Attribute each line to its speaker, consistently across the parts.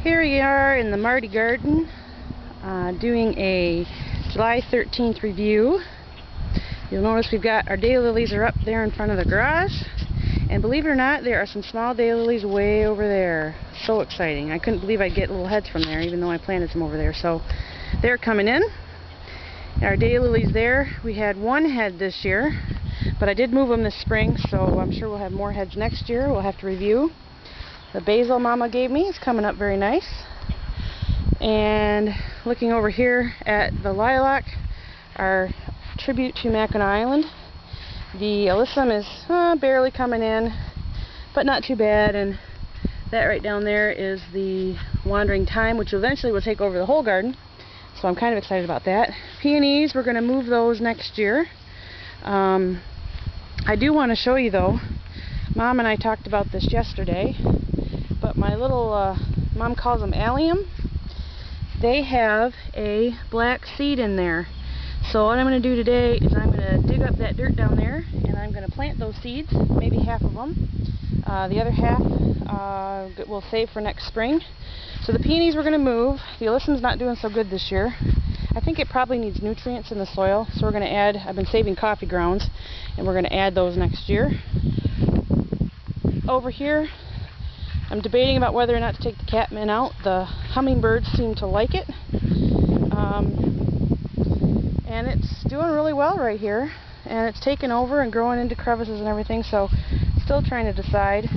Speaker 1: Here we are in the Marty Garden doing a July 13th review. You'll notice we've got our daylilies are up there in front of the garage, and believe it or not, there are some small daylilies way over there. So exciting. I couldn't believe I'd get little heads from there, even though I planted some over there. So they're coming in. Our daylilies there, we had one head this year, but I did move them this spring, so I'm sure we'll have more heads next year. We'll have to review. The basil Mama gave me is coming up very nice. And looking over here at the lilac, our tribute to Mackinac Island. The alyssum is barely coming in, but not too bad. And that right down there is the wandering thyme, which eventually will take over the whole garden. So I'm kind of excited about that. Peonies, we're going to move those next year. I do want to show you though, Mom and I talked about this yesterday, but my little, Mom calls them allium, they have a black seed in there. So what I'm going to do today is I'm going to dig up that dirt down there, and I'm going to plant those seeds, maybe half of them. The other half we'll save for next spring. So the peonies we're going to move. The alyssum's not doing so good this year. I think it probably needs nutrients in the soil, so we're going to add, I've been saving coffee grounds, and we're going to add those next year. Over here, I'm debating about whether or not to take the catmin out. The hummingbirds seem to like it. And it's doing really well right here. And it's taken over and growing into crevices and everything, so still trying to decide.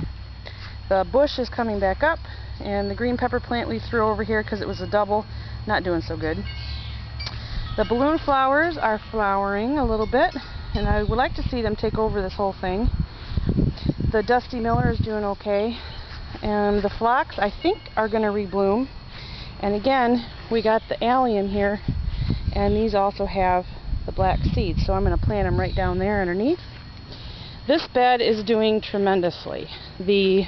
Speaker 1: The bush is coming back up, and the green pepper plant we threw over here because it was a double, not doing so good. The balloon flowers are flowering a little bit, and I would like to see them take over this whole thing. The Dusty Miller is doing okay. And the phlox, I think, are going to rebloom. And again, we got the allium here, and these also have the black seeds, so I'm going to plant them right down there underneath. This bed is doing tremendously. The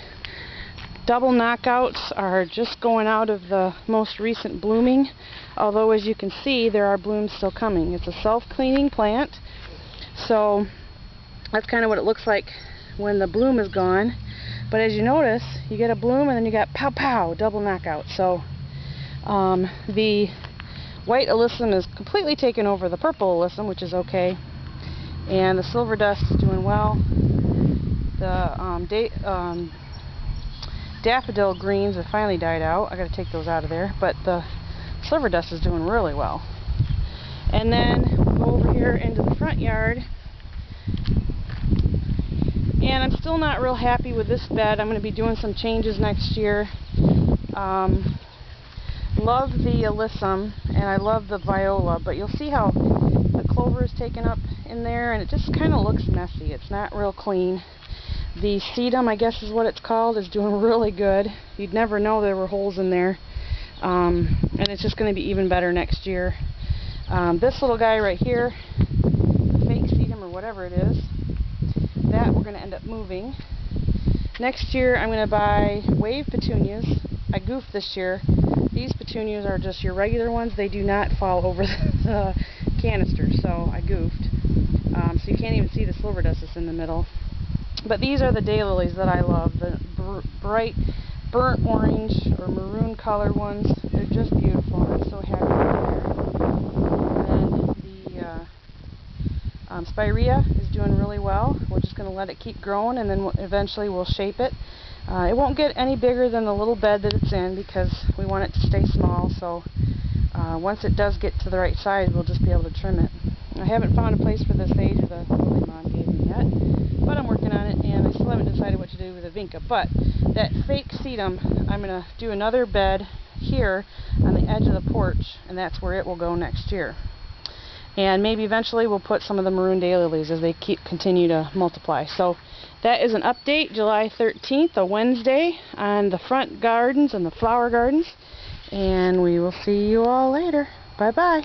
Speaker 1: double knockouts are just going out of the most recent blooming, although as you can see, there are blooms still coming. It's a self-cleaning plant, so that's kind of what it looks like when the bloom is gone. But as you notice, you get a bloom and then you got pow pow, double knockout. So the white alyssum is completely taken over the purple alyssum, which is okay. And the silver dust is doing well. The daffodil greens have finally died out. I got to take those out of there. But the silver dust is doing really well. And then we'll go over here into the front yard. And I'm still not real happy with this bed. I'm going to be doing some changes next year. Love the alyssum, and I love the viola, but you'll see how the clover is taken up in there, and it just kind of looks messy. It's not real clean. The sedum, I guess is what it's called, is doing really good. You'd never know there were holes in there. And it's just going to be even better next year. This little guy right here, the fake sedum or whatever it is, that we're going to end up moving. Next year I'm going to buy wave petunias. I goofed this year. These petunias are just your regular ones. They do not fall over the canister, so I goofed. So you can't even see the silver dust that's in the middle. But these are the daylilies that I love. The bright burnt orange or maroon colored ones. They're just beautiful. I'm so happy with them. And the spirea is doing really well. We're just going to let it keep growing, and then eventually we'll shape it. It won't get any bigger than the little bed that it's in because we want it to stay small, so once it does get to the right size, we'll just be able to trim it. I haven't found a place for the sage or the lily Mom gave me yet, but I'm working on it, and I still haven't decided what to do with the vinca. But that fake sedum, I'm going to do another bed here on the edge of the porch, and that's where it will go next year. And maybe eventually we'll put some of the maroon daylilies as they continue to multiply. So that is an update, July 13th, a Wednesday, on the front gardens and the flower gardens. And we will see you all later. Bye-bye.